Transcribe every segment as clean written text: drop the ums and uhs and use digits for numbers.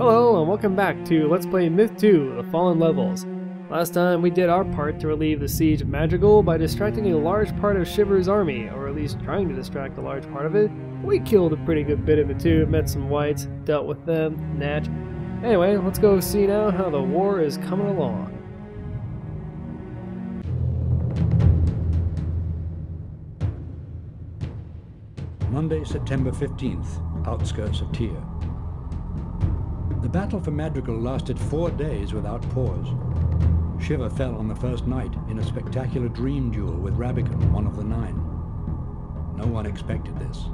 Hello and welcome back to Let's Play Myth 2, The Fallen Levels. Last time we did our part to relieve the siege of Madrigal by distracting a large part of Shiver's army, or at least trying to distract a large part of it. We killed a pretty good bit of it too, met some whites, dealt with them, natch. Anyway, let's go see now how the war is coming along. Monday, September 15th, outskirts of Tyr. The battle for Madrigal lasted 4 days without pause. Shiver fell on the first night in a spectacular dream duel with Rabican, one of the 9. No one expected this.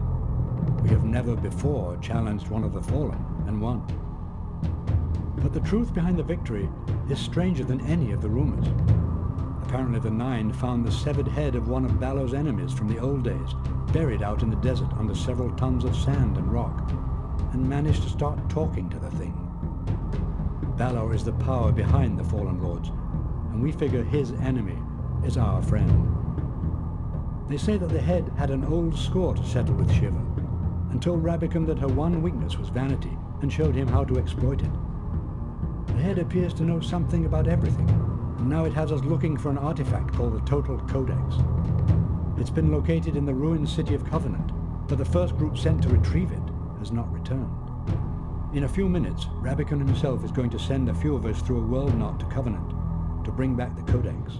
We have never before challenged one of the Fallen and won. But the truth behind the victory is stranger than any of the rumors. Apparently the 9 found the severed head of one of Balor's enemies from the old days, buried out in the desert under several tons of sand and rock, and managed to start talking to the thing. Balor is the power behind the Fallen Lords, and we figure his enemy is our friend. They say that the head had an old score to settle with Shiver, and told Rabican that her one weakness was vanity, and showed him how to exploit it. The head appears to know something about everything, and now it has us looking for an artifact called the Total Codex. It's been located in the ruined city of Covenant, but the first group sent to retrieve it has not returned. In a few minutes, Rabican himself is going to send a few of us through a world knot to Covenant to bring back the Codex.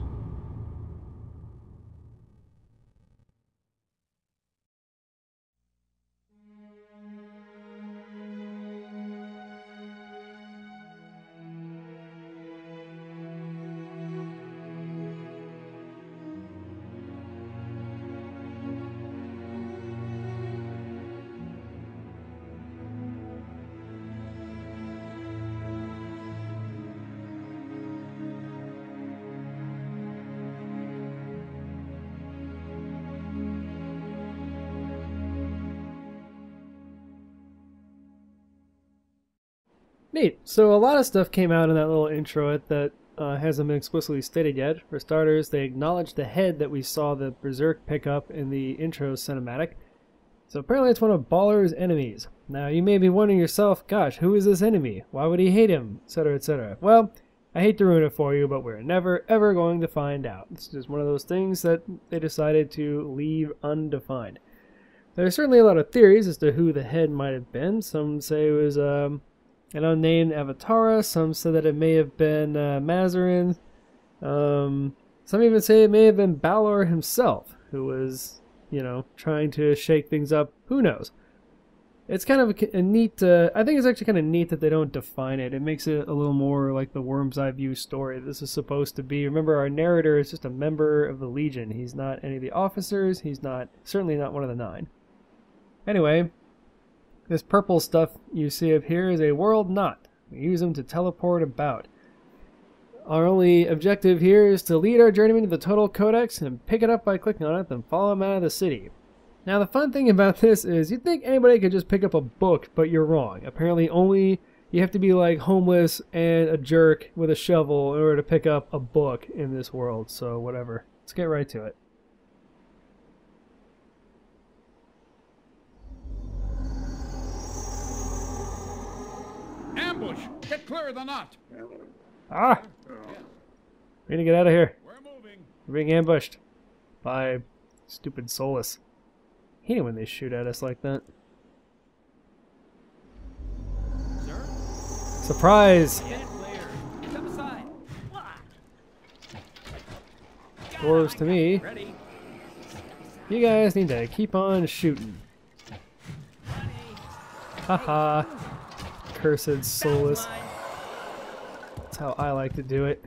Neat. So a lot of stuff came out in that little intro that hasn't been explicitly stated yet. For starters, they acknowledged the head that we saw the Berserk pick up in the intro cinematic. So apparently it's one of Balor's enemies. Now you may be wondering yourself, gosh, who is this enemy? Why would he hate him? Etc, etc. Well, I hate to ruin it for you, but we're never ever going to find out. It's just one of those things that they decided to leave undefined. There's certainly a lot of theories as to who the head might have been. Some say it was an unnamed Avatara. Some said that it may have been Mazarin. Some even say it may have been Balor himself, who was, you know, trying to shake things up. Who knows? It's kind of a neat, I think it's actually kind of neat that they don't define it. It makes it a little more like the Worm's Eye View story this is supposed to be. Remember, our narrator is just a member of the Legion. He's not any of the officers. He's not, certainly not one of the 9. Anyway, this purple stuff you see up here is a world knot. We use them to teleport about. Our only objective here is to lead our journeyman to the Total Codex and pick it up by clicking on it, then follow him out of the city. Now the fun thing about this is you'd think anybody could just pick up a book, but you're wrong. Apparently only you have to be like homeless and a jerk with a shovel in order to pick up a book in this world, so whatever. Let's get right to it. Ambush! Get clear of the knot! Ah! We need to get out of here. We're moving. We're being ambushed by stupid Solus. I hate it when they shoot at us like that. Sir? Surprise! Get clear. Step aside. Dwarves to me. Ready? You guys need to keep on shooting. Haha. Cursed Solus. That's how I like to do it.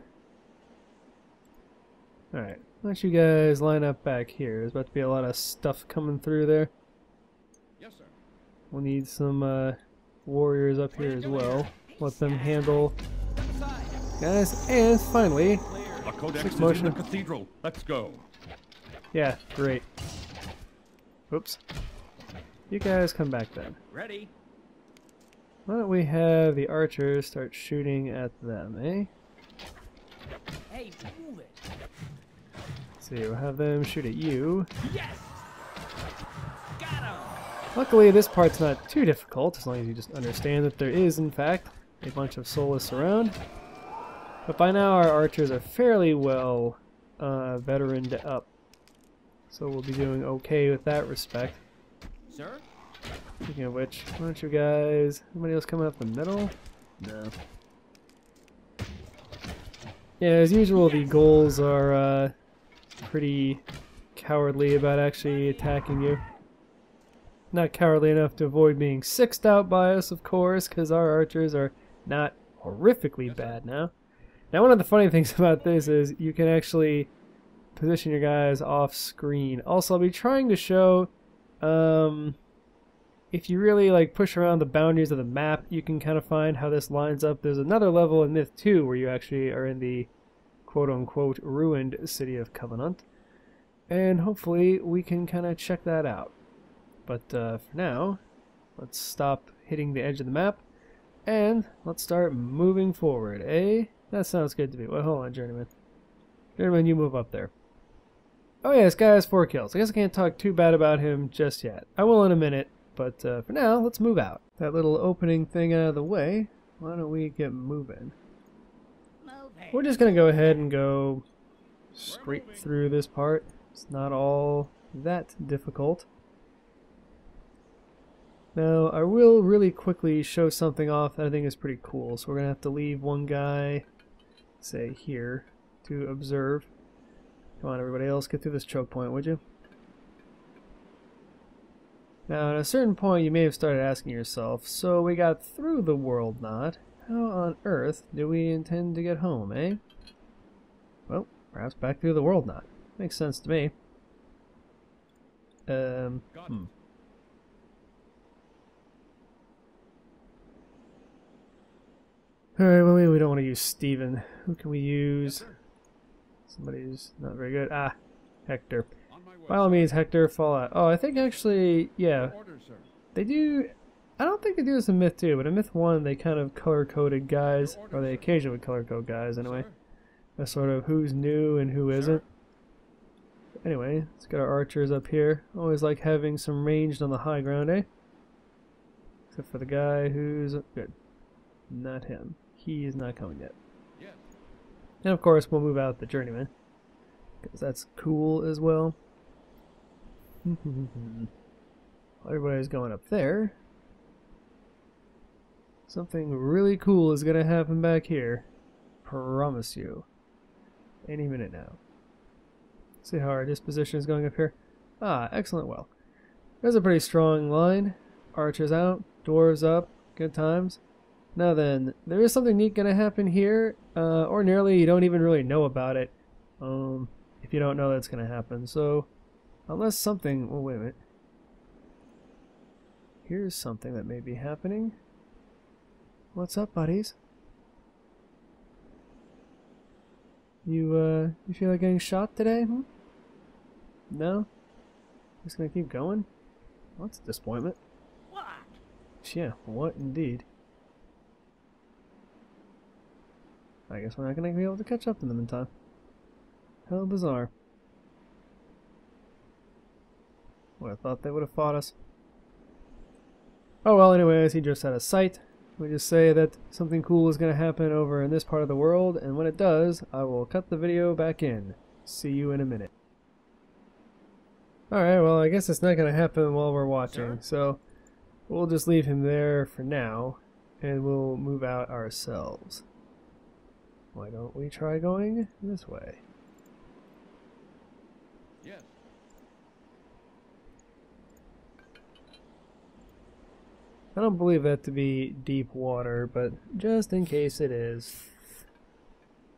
Alright, why don't you guys line up back here? There's about to be a lot of stuff coming through there. Yes, sir. We'll need some warriors up here as well. Let them handle guys. And finally, The Codex is motion. in the cathedral. Let's go. yeah, great. Oops. You guys come back then. Ready? Why don't we have the archers start shooting at them, eh? Hey, move it. See, we'll have them shoot at you. Yes! Got him! Luckily, this part's not too difficult, as long as you just understand that there is, in fact, a bunch of soulless around. But by now our archers are fairly well veteraned up. So we'll be doing okay with that respect. Sir? Speaking of which, why don't you guys... Anybody else coming up the middle? No. Yeah, as usual, the ghouls are pretty cowardly about actually attacking you. Not cowardly enough to avoid being sixed out by us, of course, because our archers are not horrifically bad now. Now, one of the funny things about this is you can actually position your guys off screen. Also, I'll be trying to show, if you really like push around the boundaries of the map, you can kind of find how this lines up. There's another level in Myth 2 where you actually are in the quote-unquote ruined city of Covenant. And hopefully we can kind of check that out. But for now, let's stop hitting the edge of the map, and let's start moving forward, eh? That sounds good to me. Well, hold on, Journeyman. Journeyman, you move up there. Oh yeah, this guy has 4 kills. I guess I can't talk too bad about him just yet. I will in a minute, but for now, let's move out. That little opening thing out of the way, why don't we get moving? We're just going to go ahead and go straight through this part. It's not all that difficult. Now, I will really quickly show something off that I think is pretty cool. So we're going to have to leave one guy, say here, to observe. Come on, everybody else, get through this choke point, would you? Now, at a certain point, you may have started asking yourself, so we got through the world knot. How on earth do we intend to get home, eh? Well, perhaps back through the world knot. Makes sense to me. Alright, well, maybe we don't want to use Steven. Who can we use? Somebody who's not very good. Ah, Hector. By all means, Hector, fall out. Oh, I think actually, yeah. They do... I don't think they do this in Myth 2, but in Myth 1 they kind of color-coded guys, or they occasionally would color-code guys anyway. That's sort of who's new and who isn't. Anyway, let's get our archers up here. Always like having some ranged on the high ground, eh? Except for the guy who's... good. Not him. He is not coming yet. And of course we'll move out the Journeyman, because that's cool as well. Everybody's going up there. Something really cool is going to happen back here. Promise you. Any minute now. See how our disposition is going up here? Ah, excellent. Well, there's a pretty strong line. Archers out, dwarves up, good times. Now then, there is something neat going to happen here. Ordinarily, you don't even really know about it if you don't know that's going to happen. So, unless something... well, wait a minute. Here's something that may be happening. What's up, buddies? You feel like getting shot today? Hmm? No? Just gonna keep going? Well, that's a disappointment. What? Yeah, what indeed. I guess we're not gonna be able to catch up to them in time. How bizarre. Well, I thought they would have fought us. Oh well, anyways, he just had a sight. We just say that something cool is going to happen over in this part of the world, and when it does, I will cut the video back in. See you in a minute. Alright, well, I guess it's not going to happen while we're watching, so we'll just leave him there for now, and we'll move out ourselves. Why don't we try going this way? Yes. I don't believe that to be deep water, but just in case it is,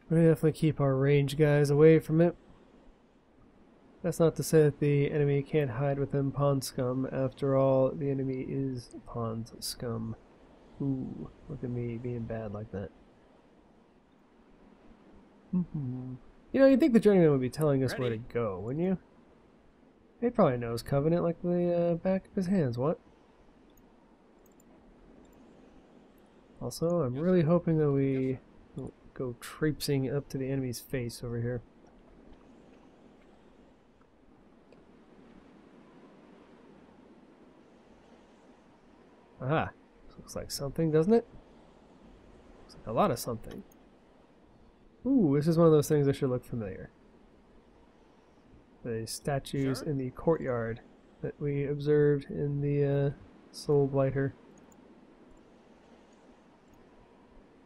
we're gonna definitely keep our range guys away from it. That's not to say that the enemy can't hide within pond scum. After all, the enemy is pond scum. Ooh, look at me being bad like that. You know, you'd think the journeyman would be telling us where to go, wouldn't you? He probably knows Covenant like the back of his hands, what? Also, I'm really hoping that we don't go traipsing up to the enemy's face over here. Aha! Looks like something, doesn't it? A lot of something. Ooh, this is one of those things that should look familiar. The statues Sir? in the courtyard that we observed in the Soul Blighter.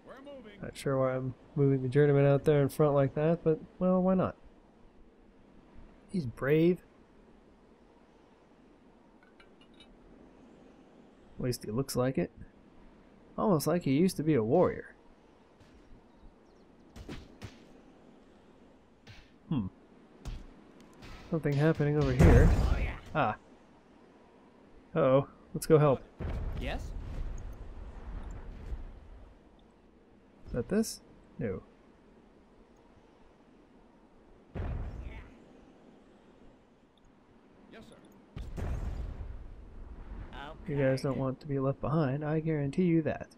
We're moving. Not sure why I'm moving the journeyman out there in front like that, but, well, why not? He's brave. At least he looks like it. Almost like he used to be a warrior. Something happening over here. Ah. Uh-oh. Let's go help. Yes? Is that this? No. Yes, sir. You guys don't want to be left behind, I guarantee you that.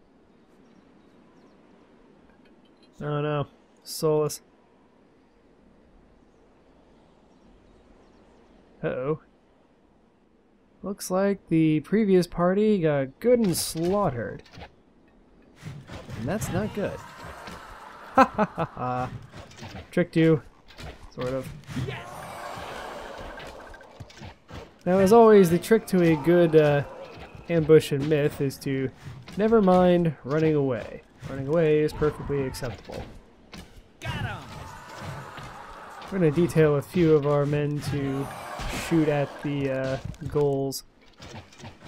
Oh no. Soulless. Uh-oh. Looks like the previous party got good and slaughtered. And that's not good. Ha ha ha ha. Tricked you. Sort of. Now, as always, the trick to a good ambush in myth is to never mind running away. Running away is perfectly acceptable. Got him. We're going to detail a few of our men to shoot at the goals.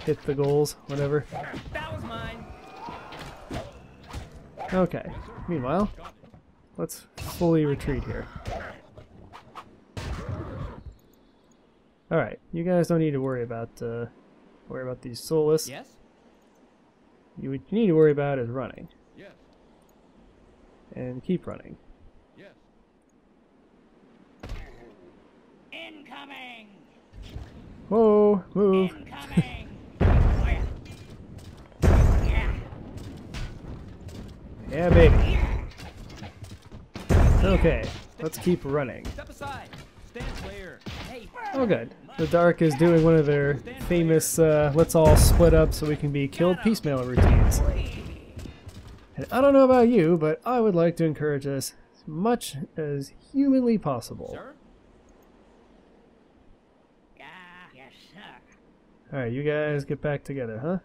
Hit the goals, whatever. That was mine. Okay. Meanwhile, let's fully retreat here. Alright, you guys don't need to worry about these soulless. Yes? What you need to worry about is running. Yes. And keep running. Yes. Incoming! Whoa, move. Incoming! Yeah, baby. Okay, let's keep running. Step aside. Stand clear. Hey. Oh good. The Dark is doing one of their famous let's all split up so we can be killed piecemeal routines. And I don't know about you, but I would like to encourage us as much as humanly possible. Sir? Yes, sir. Alright, you guys get back together, huh?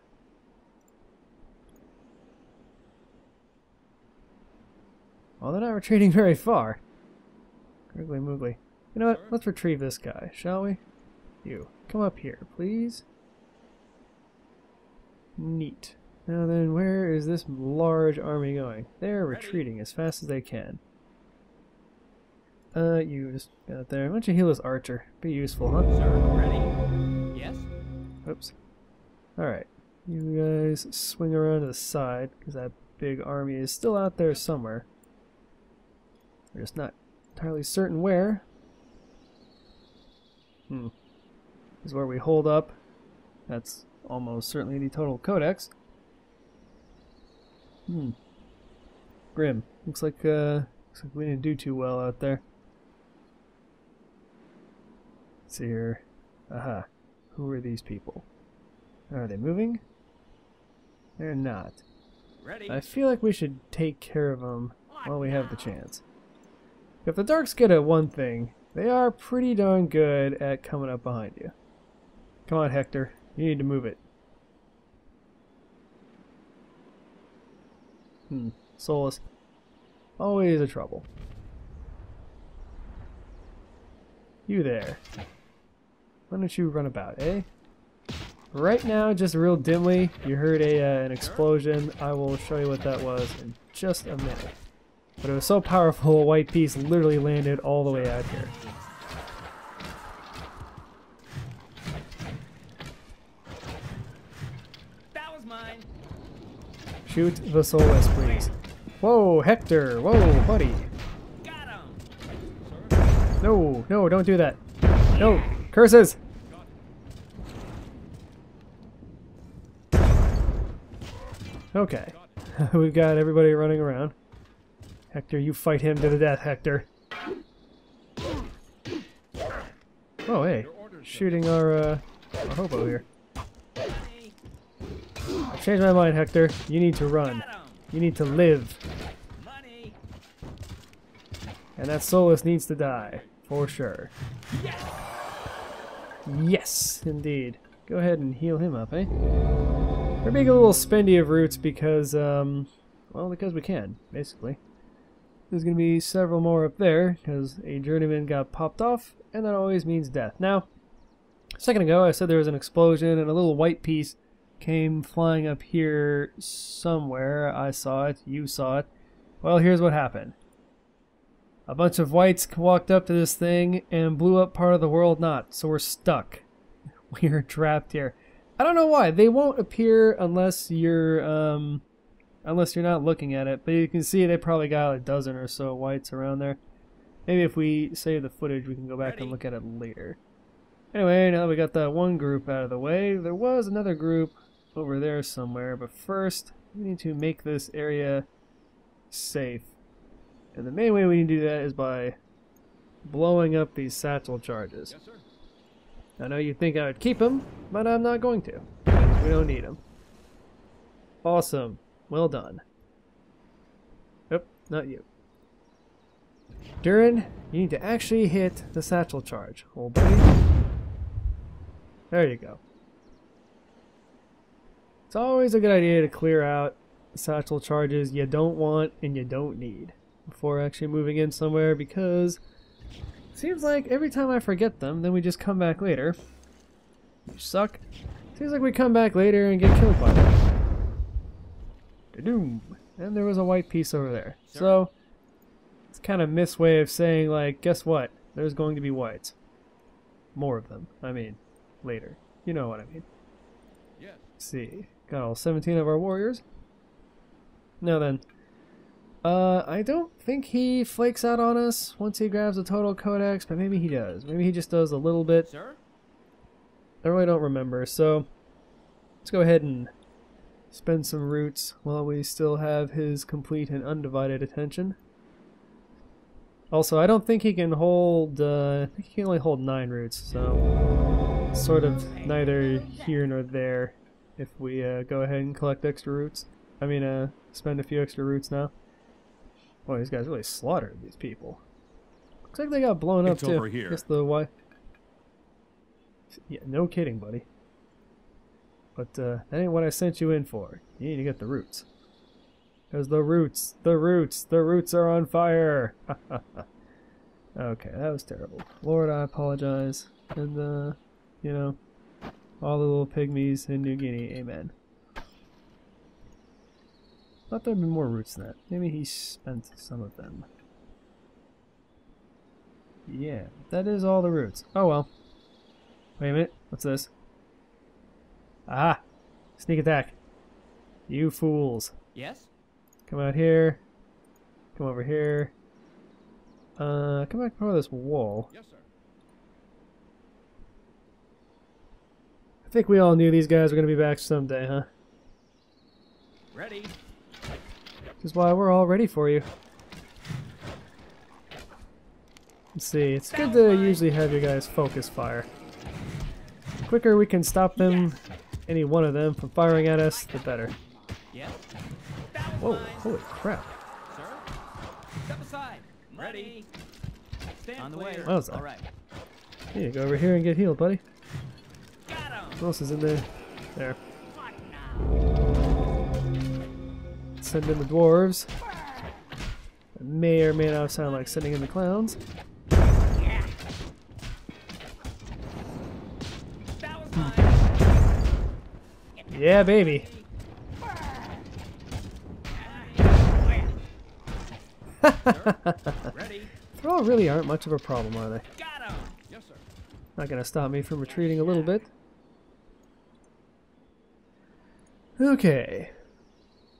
Well, they're not retreating very far. Griggly Moogly. You know what? Let's retrieve this guy, shall we? You. Come up here, please. Neat. Now then, where is this large army going? They're retreating as fast as they can. You just got it there. Why don't you heal this archer? Be useful, huh? Sir, ready? Yes? Oops. Alright. You guys swing around to the side, because that big army is still out there somewhere. We're just not entirely certain where. This is where we hold up. That's almost certainly the Total Codex. Grim. Looks like we didn't do too well out there. Let's see here. Aha. Who are these people? Are they moving? They're not. Ready? I feel like we should take care of them while we have the chance. If the Darks get at one thing, they are pretty darn good at coming up behind you. Come on, Hector. You need to move it. Soulless. Always a trouble. You there. Why don't you run about, eh? Right now, just real dimly, you heard an explosion. I will show you what that was in just a minute. But it was so powerful, a white piece literally landed all the way out here. That was mine. Shoot the soulless, please. Whoa, Hector! Whoa, buddy! Got him. No, no, don't do that. No, curses! Okay, we've got everybody running around. Hector, you fight him to the death, Hector. Oh, hey, shooting our hobo here. I've changed my mind, Hector. You need to run. Got him. You need to live. Money. And that Solus needs to die. For sure. Yes. Yes, indeed. Go ahead and heal him up, eh? We're making a little spendy of roots because, well, because we can, basically. There's going to be several more up there, because a journeyman got popped off, and that always means death. Now, a second ago I said there was an explosion, and a little white piece came flying up here somewhere. I saw it, you saw it. Well, here's what happened. A bunch of whites walked up to this thing and blew up part of the world knot, so we're stuck. We're trapped here. I don't know why. They won't appear unless you're not looking at it. But you can see they probably got a dozen or so whites around there. Maybe if we save the footage, we can go back and look at it later. Anyway, now that we got that one group out of the way, there was another group over there somewhere. But first, we need to make this area safe. And the main way we need to do that is by blowing up these satchel charges. Yes, sir. I know you think I would keep them, but I'm not going to. Because we don't need them. Awesome. Well done. Nope, not you. Durin, you need to actually hit the satchel charge. Old buddy. There you go. It's always a good idea to clear out satchel charges you don't want and you don't need before actually moving in somewhere, because it seems like every time I forget them, then we just come back later. You suck. Seems like we come back later and get killed by them. Da-doom. And there was a white piece over there. Sure. So, it's kind of Myth's way of saying, like, guess what? There's going to be whites. More of them. I mean, later. You know what I mean. Yes. Let's see. Got all 17 of our warriors. Now then. I don't think he flakes out on us once he grabs the Total Codex, but maybe he does. Maybe he just does a little bit. Sir? I really don't remember, so let's go ahead and spend some roots while we still have his complete and undivided attention. Also, I don't think he can hold, I think he can only hold 9 roots, so sort of neither here nor there if we go ahead and collect extra roots. I mean, spend a few extra roots now. Boy, these guys really slaughtered these people. Looks like they got blown up too. Over here. Guess the why? Yeah, no kidding, buddy. But that ain't what I sent you in for. You need to get the roots. Because the roots are on fire! Okay, that was terrible. Lord, I apologize. And, you know, all the little pygmies in New Guinea, amen. Thought there'd be more roots than that. Maybe he spent some of them. Yeah, that is all the roots. Oh well. Wait a minute, what's this? Aha! Sneak attack. You fools. Yes? Come out here. Come over here. Come back over this wall. Yes, sir. I think we all knew these guys were going to be back someday, huh? Ready. Which is why we're all ready for you. Let's see, it's good to usually have your guys focus fire. The quicker we can stop them, any one of them, from firing at us, the better. Yes? That was Whoa, mine. holy crap. Sir? Step aside. Ready. Stand on the way. What was that? All right. Yeah, go over here and get healed, buddy. Got him. What else is in there? There. Send in the dwarves. It may or may not sound like sending in the clowns. That was mine. Yeah, baby. Ready. Thrall really aren't much of a problem, are they? Got him. Yes, sir. Not gonna stop me from retreating a little bit. Okay.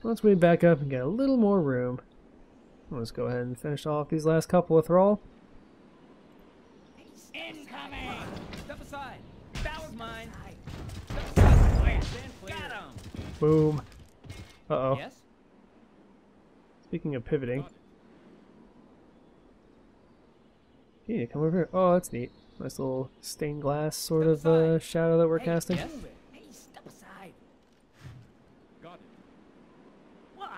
Once we back up and get a little more room, let's go ahead and finish off these last couple with Thrall. Incoming! Step aside. That was mine. Step aside. Stand clear. Got him. Boom. Uh-oh. Yes? Speaking of pivoting. Yeah, come over here. Oh, that's neat. Nice little stained glass sort of shadow that we're casting. Yes? Hey, step aside. Got it. What?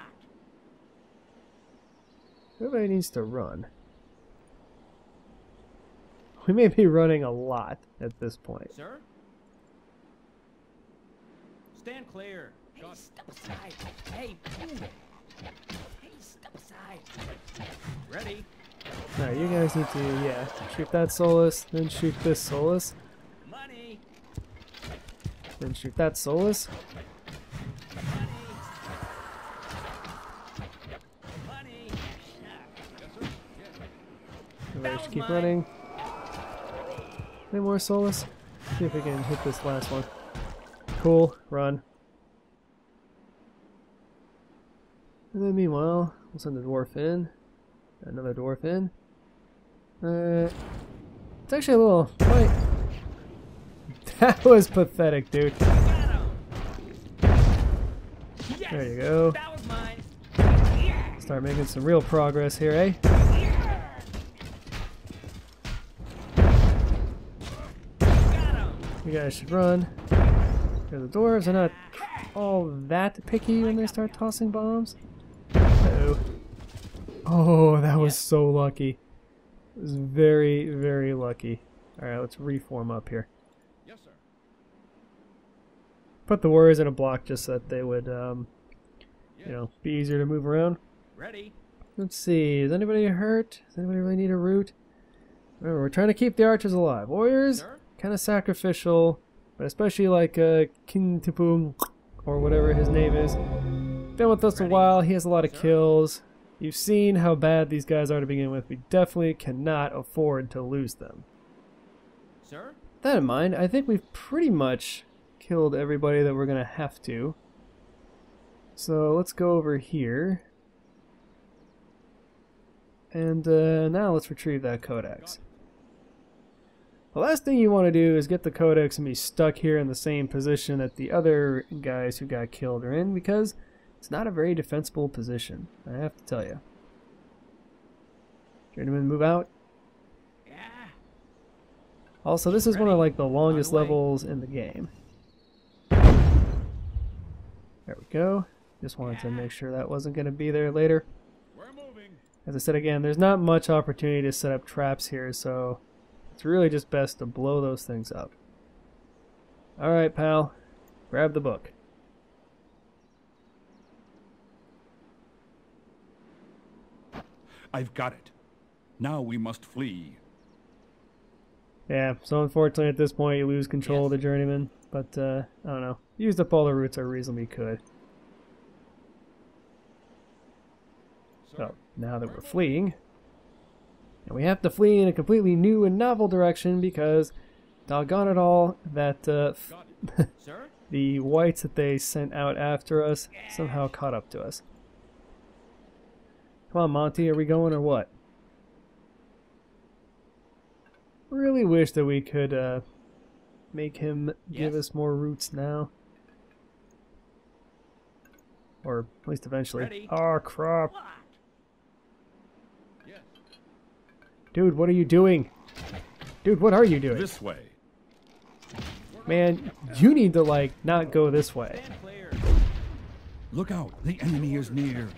Everybody needs to run. We may be running a lot at this point. Sir? Stand clear. Hey, step aside. Hey, move it. Hey, step aside. Ready? Alright, you guys need to, yeah, shoot that Solus, then shoot this Solus, Money. then shoot that Solus. Money. Everybody should keep running. Any more Solus? See if we can hit this last one. Cool, run. And then meanwhile, we'll send a dwarf in. Another dwarf in. It's actually a little... Wait. That was pathetic, dude. Yes, There you go. that was mine. Start making some real progress here, eh? Got him. You guys should run. Here, the dwarves are not all that picky when they start tossing bombs. Uh-oh. Oh, that was so lucky. It was very, very lucky. Alright, let's reform up here. Yes, sir. Put the warriors in a block just so that they would, you know, be easier to move around. Ready? Let's see, is anybody hurt? Does anybody really need a root? Remember, we're trying to keep the archers alive. Warriors, Sir? kind of sacrificial, but especially like King Tipum, or whatever his name is. Been with us a while, he has a lot of kills. You've seen how bad these guys are to begin with. We definitely cannot afford to lose them. Sir? With that in mind, I think we've pretty much killed everybody that we're going to have to. So let's go over here. And now let's retrieve that codex. The last thing you want to do is get the codex and be stuck here in the same position that the other guys who got killed are in, because it's not a very defensible position, I have to tell you. Journeyman, move out. Yeah. Also, this is one of like the longest On the way. levels in the game. There we go. Just wanted to make sure that wasn't going to be there later. We're moving. As I said again, there's not much opportunity to set up traps here, so it's really just best to blow those things up. Alright, pal. Grab the book. I've got it. Now we must flee. Yeah, so unfortunately at this point you lose control of the journeyman, but I don't know. Used up all the routes I reasonably could. So, now that we're fleeing, and we have to flee in a completely new and novel direction because, doggone it all, that Sir? the whites that they sent out after us somehow caught up to us. Come on, Monty, are we going or what? Really wish that we could make him give us more routes now. Or at least eventually. Ready. Oh, crap. What? Yes. Dude, what are you doing? Dude, what are you doing? This way. Man, you need to, like, not go this way. Stand clear. Look out. The enemy is near.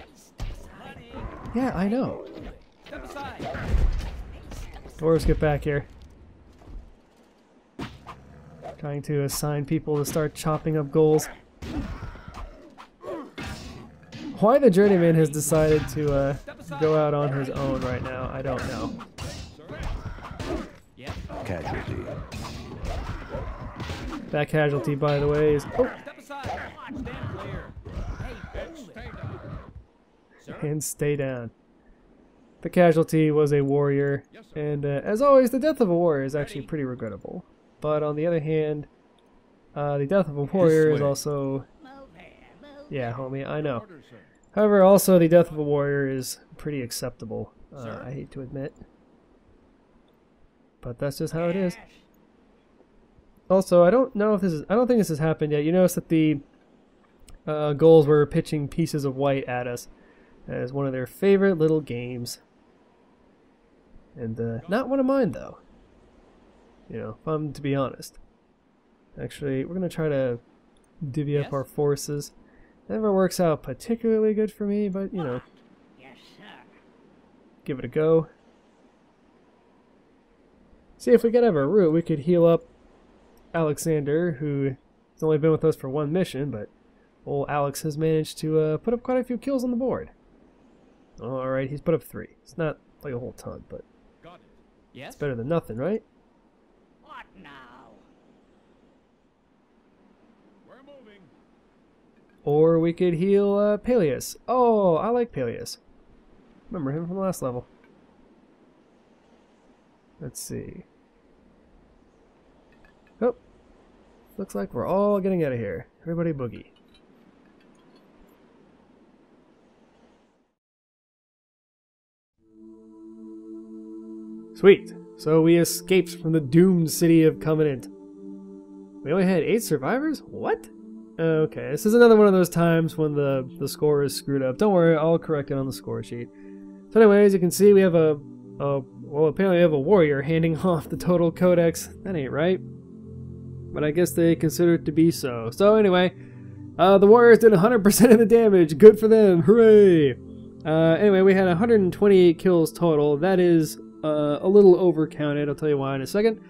Money. Yeah, I know. Step aside. Dwarves, get back here. Trying to assign people to start chopping up goals. Why the journeyman has decided to go out on his own right now, I don't know. Yes. Casualty. That casualty, by the way, is... Oh, Step aside. Stand clear. Hey, move it. Sir? and stay down. The casualty was a warrior, and as always, the death of a warrior is actually pretty regrettable. But on the other hand, the death of a warrior is way. also... Move here. Move. Yeah, homie, I know. Order, sir. However, also the death of a warrior is pretty acceptable, I hate to admit. But that's just how it is. Yes. Also, I don't know if this is... I don't think this has happened yet. You notice that the goals were pitching pieces of white at us as one of their favorite little games. And not one of mine, though. You know, if I'm to be honest. Actually, we're going to try to divvy up Yes? our forces. Never works out particularly good for me, but, you know. Yes, sir. give it a go. See, if we could have a route, we could heal up Alexander, who has only been with us for one mission, but old Alex has managed to put up quite a few kills on the board. Alright, he's put up 3. It's not like a whole ton, but Got it. Yes? it's better than nothing, right? What now? We're moving. Or we could heal Peleus. Oh, I like Peleus. Remember him from the last level. Let's see. Oh, looks like we're all getting out of here. Everybody boogie. Sweet. So we escaped from the doomed city of Covenant. We only had 8 survivors? What? Okay, this is another one of those times when the score is screwed up. Don't worry, I'll correct it on the score sheet. So anyway, as you can see, we have well, apparently we have a warrior handing off the Total Codex. That ain't right. But I guess they consider it to be so. So anyway, the warriors did 100% of the damage. Good for them. Hooray! Anyway, we had 128 kills total. That is a little overcounted. I'll tell you why in a second.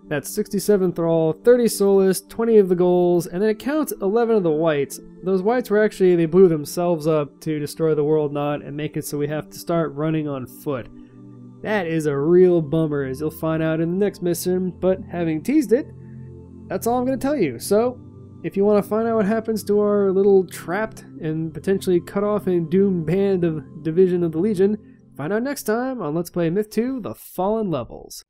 That's 67 Thrall, 30 Solus, 20 of the goals, and then it counts 11 of the whites. Those whites were actually, they blew themselves up to destroy the World Knot and make it so we have to start running on foot. That is a real bummer, as you'll find out in the next mission, but having teased it, that's all I'm going to tell you. So, if you want to find out what happens to our little trapped and potentially cut off and doomed band of Division of the Legion, find out next time on Let's Play Myth 2: The Fallen Levels.